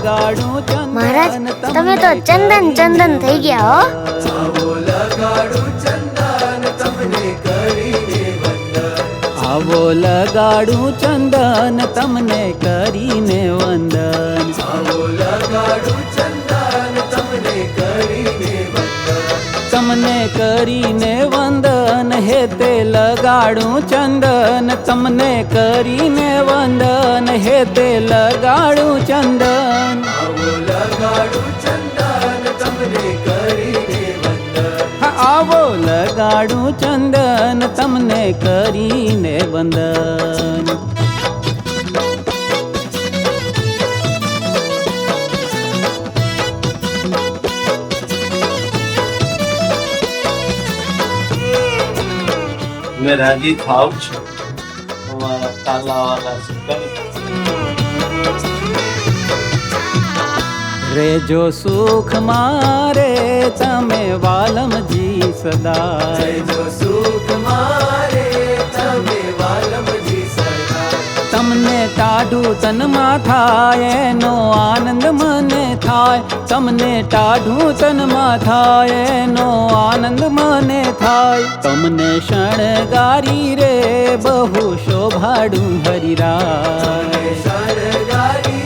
લગાડું મહારાજ, ચંદન તમે તો ચંદન ચંદન થઈ ગયા હો. આવો લગાડું ચંદન તમને કરીને વંદન. આવો લગાડું ચંદન તમને કરીને વંદન. આવો લગાડું ચંદન તમને કરીને વંદન. તમને કરીને વંદન હે તે લગાડું ચંદન. તમને કરીને વંદન હે તે લગાડું ચંદન. આવો લગાડું ચંદન તમને કરીને વંદન. આવો લગાડું ચંદન તમને કરીને વંદન. मैं राजी થાવ છું તમારા તાલાવાલા સુકલ. રેજો સુખ મારે તમે વાલમજી સદા. જયજો સુખ મારે તમે વાલમજી સદા. તમને ટાઢું તનમાં થાય એનો આનંદ મને થાય. તમને ટાઢું તનમાં થાય એનો આનંદ મને થાય. તમને શણગારી રે બહુ શોભાડું હરિરાય. શણગારી